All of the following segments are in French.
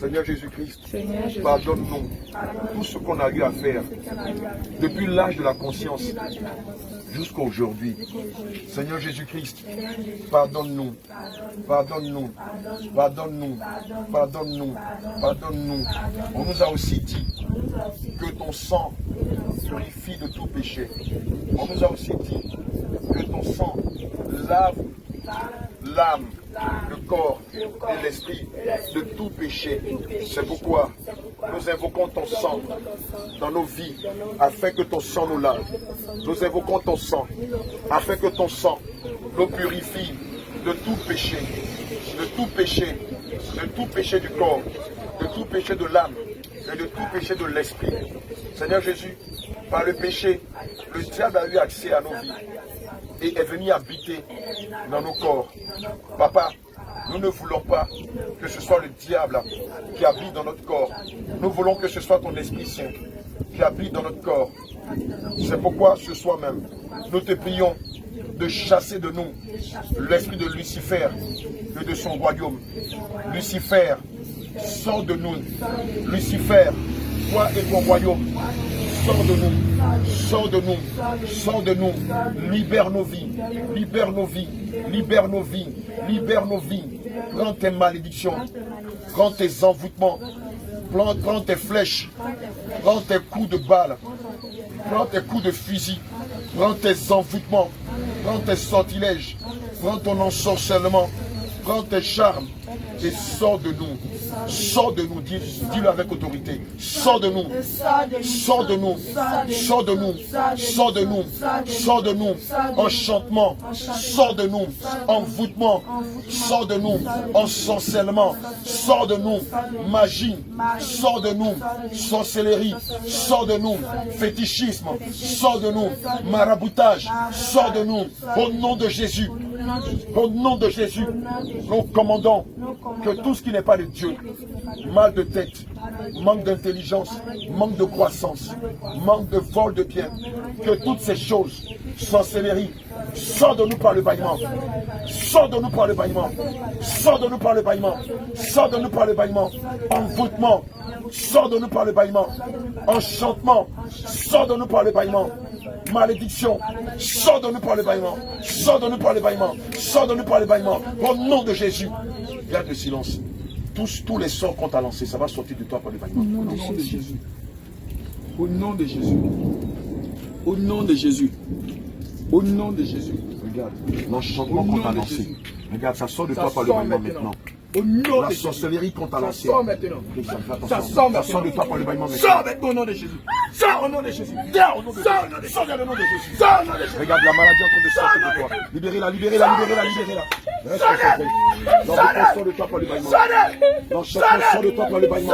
Seigneur Jésus-Christ, pardonne-nous tout ce qu'on a eu à faire depuis l'âge de la conscience jusqu'à aujourd'hui. Seigneur Jésus-Christ, pardonne-nous, pardonne-nous, pardonne-nous, pardonne-nous, pardonne-nous. On nous a aussi dit que ton sang purifie de tout péché. On nous a aussi dit que ton sang lave l'âme, le corps et l'esprit de tout péché. C'est pourquoi nous invoquons ton sang dans nos vies afin que ton sang nous lave. Nous invoquons ton sang afin que ton sang nous purifie de tout péché, de tout péché, de tout péché du corps, de tout péché de l'âme et de tout péché de l'esprit. Seigneur Jésus, par le péché, le diable a eu accès à nos vies et est venu habiter dans nos corps. Papa, nous ne voulons pas que ce soit le diable qui habite dans notre corps. Nous voulons que ce soit ton Esprit Saint qui habite dans notre corps. C'est pourquoi ce soir même, nous te prions de chasser de nous l'esprit de Lucifer et de son royaume. Lucifer, sors de nous. Lucifer, toi et ton royaume, sors de nous, sors de nous, sors de nous, libère nos vies, libère nos vies, libère nos vies, libère nos vies. Prends tes malédictions, prends tes envoûtements, prends tes flèches, prends tes coups de balle, prends tes coups de fusil, prends tes envoûtements, prends tes sortilèges, prends ton ensorcellement, prends tes charmes et sors de nous. Sors de nous, dis-le avec autorité. Sors de nous, sors de nous, sors de nous, sors de nous, sors de nous, enchantement, sors de nous, envoûtement, sors de nous, ensorcellement, sors de nous, magie, sors de nous, sorcellerie, sors de nous, fétichisme, sors de nous, maraboutage, sors de nous, au nom de Jésus. Au nom de Jésus, nous commandons que tout ce qui n'est pas de Dieu, mal de tête, manque d'intelligence, manque de croissance, manque de vol de biens, que toutes ces choses, sorcellerie, sort de nous par le bâillement, sort de nous par le bâillement, sort de nous par le bâillement, sort de nous par le bâillement, envoûtement, sort de nous par le bâillement, enchantement, sort de nous par le bâillement, malédiction, sors de nous par le bâillement, sors de nous par le bâillement, sors de nous par le bâillement, au nom de Jésus. Garde le silence. Tous les sorts qu'on t'a lancés, ça va sortir de toi par le bâillement. Au nom de Jésus. Au nom de Jésus. Au nom de Jésus. Au nom de Jésus. Regarde, l'enchantement qu'on t'a lancé. Regarde, ça sort de toi par le bâillement maintenant. Au nom de Jésus. La sorcellerie qu'on t'a lancée. Ça sort maintenant. Ça sort maintenant. Ça sort de toi par le bâillement maintenant. Sors maintenant au nom de Jésus. Sors au nom de Jésus. Sors au nom de Jésus. Sors au nom de Jésus. Sors au nom de Jésus. Regarde la maladie en train de sortir de toi. Libérez-la, libérez-la, libérez-la, libérez-la. L'envoûtement sort de toi par le bâillement. L'enchantement sort de toi par le bâillement.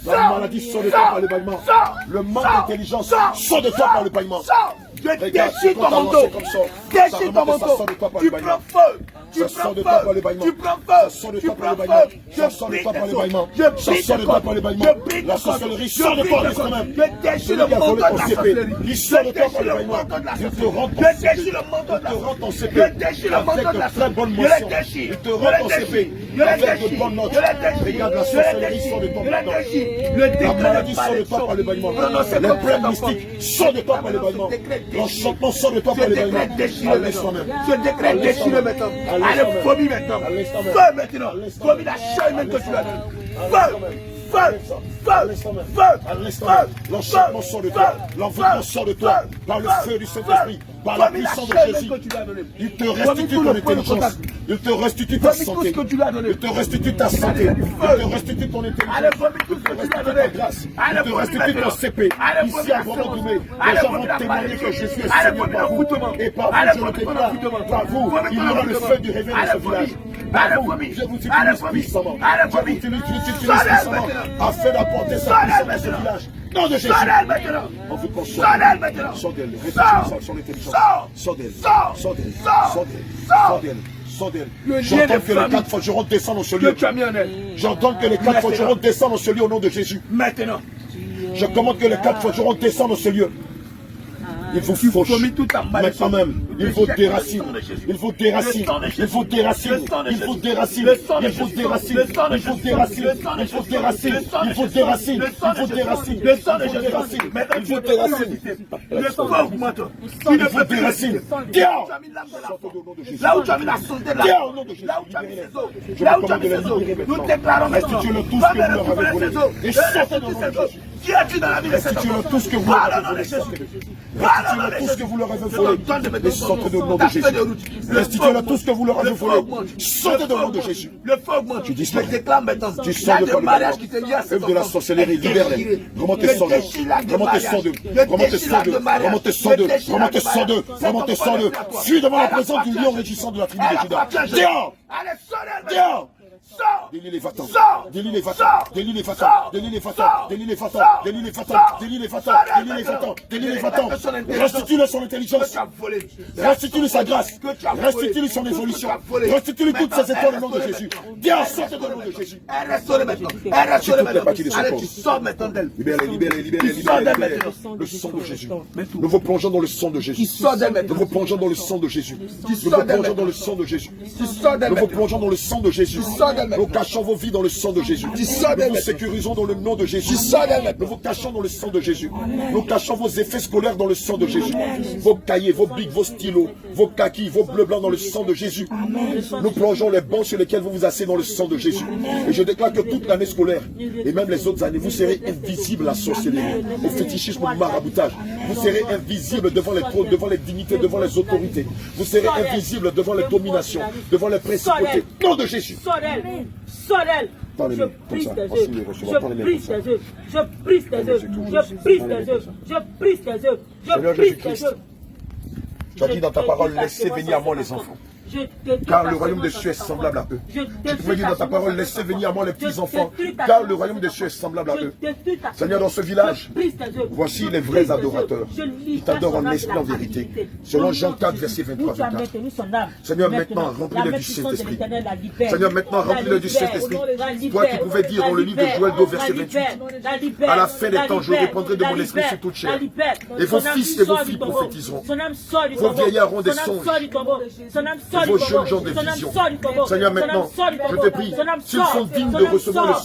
La maladie sort de toi par le bâillement. Le manque d'intelligence sort de toi par le bâillement. Je déchire ton manteau. Déchire ton manteau. Tu prends feu. Tu prends feu. Tu prends feu. Tu prends feu. Je sors de toi par le bâillement. Je sors de toi par le bâillement. La sorcellerie sort de toi quand même. Je déchire le manteau de la sorcellerie. Il sort de toi par le bâillement. Il te rend ton CP. Je déchire le manteau de la sorcellerie. Je le déchire. Il te rend ton CP. Avec de bonnes notes. Regarde la sorcellerie sort de toi maintenant. La maladie sort de toi par le bâillement. Les problèmes mystiques sortent de toi par le bâillement. L'enchantement sort de toi par le bâillement. Je décrète déchiré maintenant. Allez, vomit maintenant. Feu maintenant. Vomit la chair même que tu as donné. Feu. L'enchantement sort de toi. L'envoûtement sort de toi. Par le feu du Saint-Esprit. Par la puissance de Jésus. Il te restitue ton intelligence. Il te restitue ta santé. Il te restitue ta santé. Il te restitue ton intelligence. Il te restitue ta grâce. Il te restitue ton CP. Ici à Bordeaux-Doumé, les gens vont témoigner que Jésus est Seigneur par vous. Et par vous, je ne témoigne pas. Par vous, il y aura le feu du réveil dans ce village. Par vous, je vous utilise puissamment. Je vous utilise puissamment afin d'apporter sa puissance dans ce village. Nom de Jésus. On veut qu'on sorte d'elle. Sors d'elle. Réfléchis sur l'intelligence. Sors d'elle. Sors d'elle. Sors d'elle. Sors d'elle. Sors d'elle. J'entends que les 4 forgerons descendent dans ce lieu. J'entends que les 4 forgerons descendent dans ce lieu au nom de Jésus. Maintenant. Je commande que les 4 forgerons descendent dans ce lieu. Il vous fauche. Maintenant même, il vous déracine. Il vous déracine. Il vous déracine. Il vous déracine. Il vous déracine. Il vous déracine. Il vous déracine. Il vous déracine. Il vous déracine. Il vous déracine. Il vous déracine. Là où tu as mis la santé, là où tu as mis les eaux, là où tu as mis les eaux, nous déclarons maintenant. Restituez-le tout ce que vous leur avez volé. Et sortez dans le Jésus. Qui as-tu dans la vie de cet homme? Restituez-le tout ce que vous leur avez volé. Restituez-le tout ce que vous leur avez volé. Et sortez dans le nom de Jésus. Restituez-le tout ce que vous leur avez volé. Sortez dans le nom de Jésus. Le feu augmente. Tu dis je déclare maintenant. Tu sors de mariage qui te lie à œuvre de la sorcellerie, libère-les. Remontez 102. Remontez 102. Remontez 102. Remontez 102. Remontez 102. Remontez 102. Fuis devant la présence du lion régissant de la tribu de Juda. Dehors! Dehors! Délie les va-t'en, délie les va-t'en, délie les va-t'en, délie les va-t'en, délie les va-t'en, délie les va-t'en, délie les va-t'en, délie les va-t'en, délie les va-t'en. Restitue-le son intelligence, restitue-lui sa grâce, restitue-lui son évolution, restitue-lui toutes ses étoiles au nom de Jésus. Viens, sortez dans le nom de Jésus. Restaure maintenant, Sur toutes les parties de son corps. tu sors maintenant d'elle. Libérez, libérez, libérez, libérez. Le sang de Jésus. Nous vous plongeons dans le sang de Jésus. Nous vous plongeons dans le sang de Jésus. Nous vous plongeons dans le sang de Jésus. Nous vous plongeons dans le sang de Jésus. Nous cachons vos vies dans le sang de Jésus. Nous vous sécurisons dans le nom de Jésus. Nous vous cachons dans le sang de Jésus. Nous cachons vos effets scolaires dans le sang de Jésus. Vos cahiers, vos bics, vos stylos, vos kakis, vos bleus blancs dans le sang de Jésus. Nous plongeons les bancs sur lesquels vous vous asseyez dans le sang de Jésus. Et je déclare que toute l'année scolaire, et même les autres années, vous serez invisibles à la sorcellerie, au fétichisme, au maraboutage. Vous serez invisibles devant les trônes, devant les dignités, devant les autorités. Vous serez invisibles devant les dominations, devant les principautés. Nom de Jésus. Sorel, je brise tes œuvres, je brise tes œuvres, je brise tes œuvres, je brise tes œuvres, je brise tes œuvres, je brise tes œuvres. Tu as dit dans ta parole, laissez venir à moi les enfants. Car le royaume des cieux est semblable à eux. Tu peux dire dans ta parole, laissez venir à moi les petits-enfants, car le royaume des cieux est semblable à eux. Seigneur, dans ce village, voici les vrais adorateurs qui t'adorent en esprit, en vérité. Selon Jean 4, verset 23-24. Seigneur, maintenant, remplis-le du Saint-Esprit. Seigneur, maintenant, remplis-le du Saint-Esprit. Toi qui pouvais dire dans le livre de Joël 2, verset 28, à la fin des temps, je répandrai de mon esprit sur toute chair. Et vos fils et vos filles prophétiseront. Vos vieillards auront des songes. Vos jeunes gens des visions. Seigneur, maintenant, je te prie, s'ils sont dignes de recevoir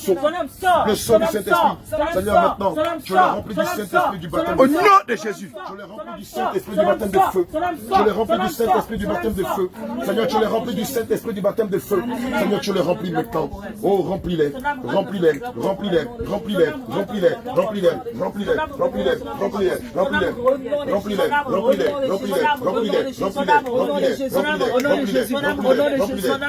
le son du Saint-Esprit. Seigneur, maintenant, tu les remplis du Saint-Esprit du baptême de feu. Au nom de Jésus. Tu les remplis du Saint-Esprit du baptême de feu. Tu les remplis du Saint-Esprit du baptême de feu. Seigneur, tu les remplis du Saint-Esprit du baptême de feu. Seigneur, tu les remplis maintenant. Oh, remplis-les, remplis-les, remplis-les, remplis-les, remplis-les, remplis-les, remplis-les, remplis-les, remplis-les, remplis-les, remplis-les, remplis-les, remplis-les, remplis-les, remplis-les,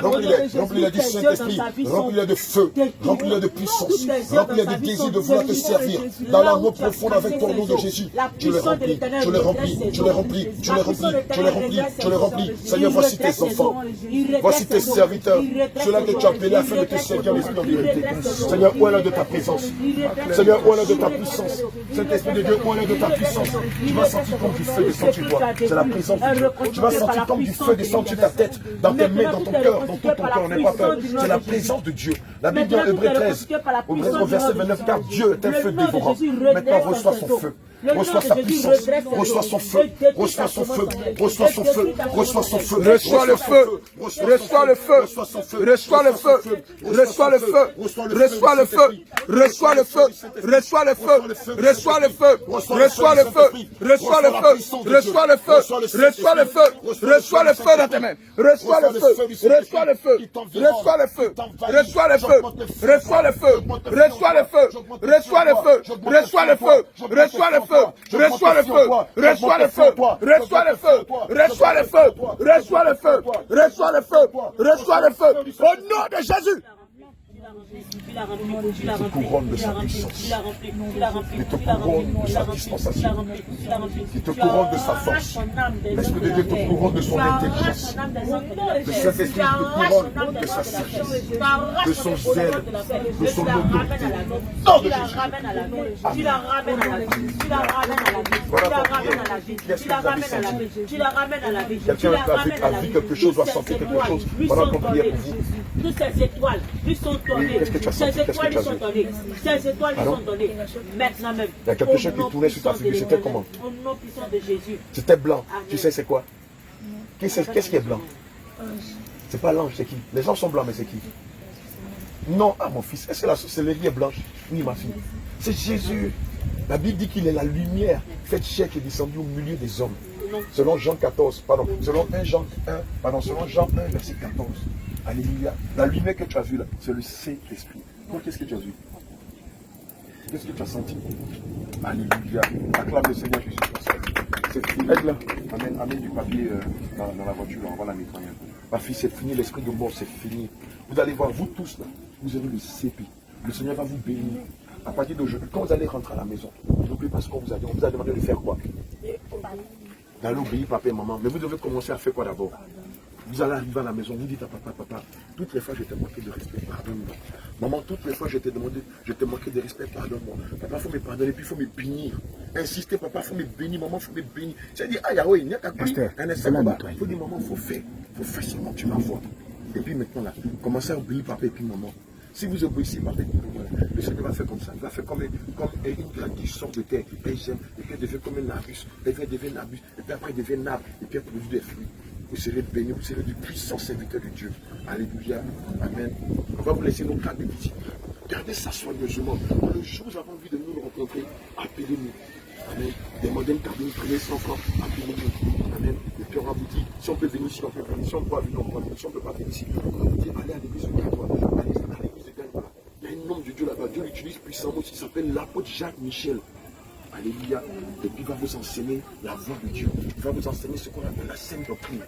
remplis-les, remplis-les du Saint-Esprit, remplis-les de feu, remplis-les de puissance, remplis-les de désir de vouloir te servir dans l'amour profond avec ton nom de Jésus. Tu les remplis, tu les remplis, tu les remplis, tu les remplis, tu les remplis, tu les remplis. Seigneur, voici tes enfants, voici tes serviteurs, ceux-là que tu as appelés afin de te servir l'esprit en vérité. Seigneur, où est l'heure de ta présence? Seigneur, où est l'heure de ta puissance? Saint-Esprit de Dieu, où est l'heure de ta puissance? Tu vas sentir comme du feu descendre sur toi. C'est la présence de Dieu. Tu vas sentir comme du feu descendre sur ta tête, dans tes mains, dans ton cœur, dans tout ton corps. N'aie pas peur. C'est la présence de Dieu. La Bible dit en Hébreux 13, au verset 29, car Dieu est un feu dévorant. Maintenant, reçois son feu. Reçois sa puissance, reçois son feu, reçois son feu, reçois son feu, reçois son feu, reçois le feu, reçois le feu, reçois le feu, reçois le feu, reçois le feu, reçois le feu, reçois le feu, reçois le feu, reçois le feu, reçois le feu, reçois le feu, reçois le feu, reçois le feu dans tes mains, reçois le feu, reçois le feu, reçois le feu, reçois le feu, reçois le feu, reçois le feu, reçois le feu, reçois le feu, reçois le feu. Reçois le feu, reçois le feu, reçois le feu, reçois le feu, reçois le feu, reçois le feu, reçois le feu, au nom de Jésus. Il te couronne de sa puissance. Il te couronne de sa dispensation. Il te couronne de sa force. L'Esprit de Dieu te couronne de son intelligence. Le Saint-Esprit te couronne de sa sagesse, de son zèle, de son autorité. Nom de Jésus. Tu la ramènes à la vie. Tu la ramènes à la vie. Tu la ramènes à la vie. Tu la ramènes à la vie. Tu la ramènes à la vie. Quelqu'un a vu quelque chose, va sentir quelque chose pendant qu'on priait pour vous. toutes ces étoiles lui sont données. Qu'est-ce que tu as senti? Ces étoiles lui sont données. Ces étoiles lui sont données. Maintenant même. Il y a quelque chose qui tournait sur ta figure. C'était comment? Au nom puissant de Jésus. C'était blanc. Amen. Tu sais c'est quoi? Qu'est-ce qui est blanc? C'est pas l'ange, c'est qui? Les gens sont blancs, mais c'est qui? Non, ah mon fils, est-ce que c'est l'élie est blanche? Oui, ma fille. C'est Jésus. La Bible dit qu'il est la lumière faite chair qui est descendue au milieu des hommes. Selon Jean 14, pardon, selon Jean 1, verset 14. Alléluia. La lumière que tu as vue là, c'est le Saint-Esprit. Toi, qu'est-ce que tu as vu? Qu'est-ce que tu as senti? Alléluia. Acclame le Seigneur Jésus. C'est fini. Aide-la. Amène du papier dans la voiture, on va la nettoyer. Ma fille, c'est fini, l'esprit de mort, c'est fini. Vous allez voir, vous tous là, vous avez le CP. Le Seigneur va vous bénir. À partir d'aujourd'hui, quand vous allez rentrer à la maison, n'oubliez pas ce qu'on vous a dit. On vous a demandé de faire quoi? D'aller obéir papa et maman. Mais vous devez commencer à faire quoi d'abord? Vous allez arriver à la maison, vous dites à papa, toutes les fois je t'ai manqué de respect, pardonne-moi. Maman, toutes les fois je t'ai demandé, je t'ai manqué de respect, pardonne-moi. Papa, il faut me pardonner, puis il faut me bénir. Insistez, papa, il faut me bénir, maman, il faut me bénir. C'est-à-dire, ah, Yahweh, il n'y a qu'à dire, il faut dire, maman, il faut faire seulement, tu m'envoies. Et puis maintenant, là, commencez à obéir papa et puis maman. Si vous obéissez, papa, le Seigneur va faire comme ça. Il va faire comme une graine qui sort de terre, qui paye et puis elle devient comme un arbuste, et puis elle devient un arbuste, et puis après elle devient un arbre, et puis elle produit des fruits. Vous serez bénis, vous serez du puissant serviteur de Dieu. Alléluia. Amen. On va vous laisser nos cartes de visite. Gardez ça soigneusement. Le jour où vous avez envie de nous rencontrer, appelez-nous. Amen. Demandez une cabine, prenez 100 francs, appelez-nous. Amen. Et puis on va vous dire, si on peut venir ici, on peut venir. Si on ne peut pas venir, on peut venir. Si on ne peut pas venir ici, on va vous dire, allez à l'église de Gagnois. Allez à l'église de Gagnois. Il y a un homme de Dieu là-bas. Dieu l'utilise puissamment. Il s'appelle l'apôtre Jacques Michel. Alléluia. Et puis il va vous enseigner la voix de Dieu. Il va vous enseigner ce qu'on appelle la sainte doctrine.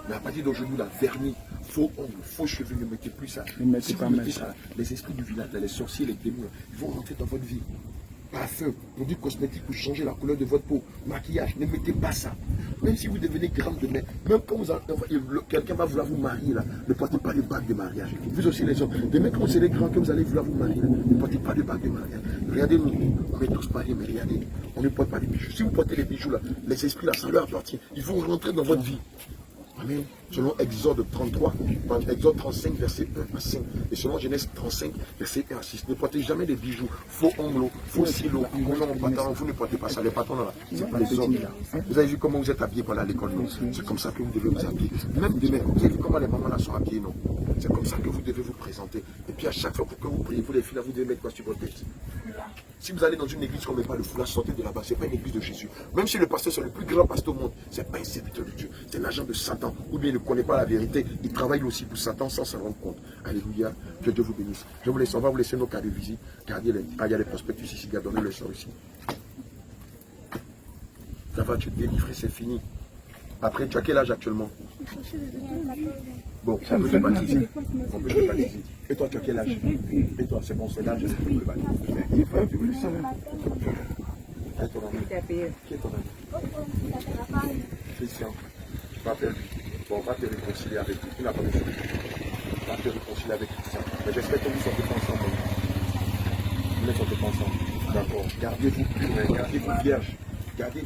Mais à partir d'aujourd'hui, la vernis, faux ongles, faux cheveux, ne mettez plus ça. Si vous mettez ça, les esprits du village, les sorciers, les démons, ils vont rentrer dans votre vie. Parfum, produits cosmétiques pour changer la couleur de votre peau, maquillage, ne mettez pas ça. Même si vous devenez grande de mer, même quand quelqu'un va vouloir vous marier là, ne portez pas de bague de mariage. Vous aussi les hommes, de même quand vous serez grand, que vous allez vouloir vous marier là, ne portez pas de bague de mariage. Regardez-nous, on est tous mariés, mais regardez, on ne porte pas des bijoux. Si vous portez les bijoux là, les esprits là, ça leur appartient. Ils vont rentrer dans votre vie. Amen. Selon Exode 33, Exode 35, verset 1 à 5. Et selon Genèse 35, verset 1 à 6. Ne portez jamais des bijoux, faux ongles, faux silos, pantalon. Vous ne portez pas ça. Les patrons là, c'est pas les hommes. Vous avez vu comment vous êtes habillés pour aller à l'école, non? C'est comme ça que vous devez vous habiller. Même demain, vous avez vu comment les mamans là sont habillées, non? C'est comme ça que vous devez vous présenter. Et puis à chaque fois que vous priez, vous les filles là, vous devez mettre quoi sur votre tête? Si vous allez dans une église qu'on ne met pas le foulard, sortez de là-bas. Ce n'est pas une église de Jésus. Même si le pasteur c'est le plus grand pasteur au monde, ce n'est pas un serviteur de Dieu. C'est un agent de Satan. Ou bien il ne connaît pas la vérité. Il travaille aussi pour Satan sans s'en rendre compte. Alléluia. Que Dieu vous bénisse. Je vous laisse. On va vous laisser nos cartes de visite. Gardez les. Ah, il y a les prospectus ici. Gardez le sang ici. Ça va, tu es délivré, c'est fini. Après, tu as quel âge actuellement? Bon, on peut te baptiser. On peut te baptiser. Et toi, tu as quel âge? Et toi, c'est bon, c'est l'âge, c'est pour le baptiser. Tu veux le savoir? Qui est ton ami? Qui est ton ami? Christian. Tu m'appelles. Bon, on va te réconcilier avec lui. Tu n'as pas de soucis. On va te réconcilier avec Christian. Mais j'espère que vous ne sortez pas ensemble. Vous ne sortez pas ensemble. D'accord. Gardez-vous pur, gardez-vous vierge. Gardez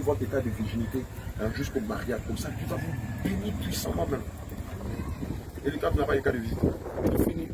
votre état de virginité jusqu'au mariage. Comme ça, tu vas vous bénir puissamment même. Et le cas, vous n'avez pas les cas de visite. C'est fini.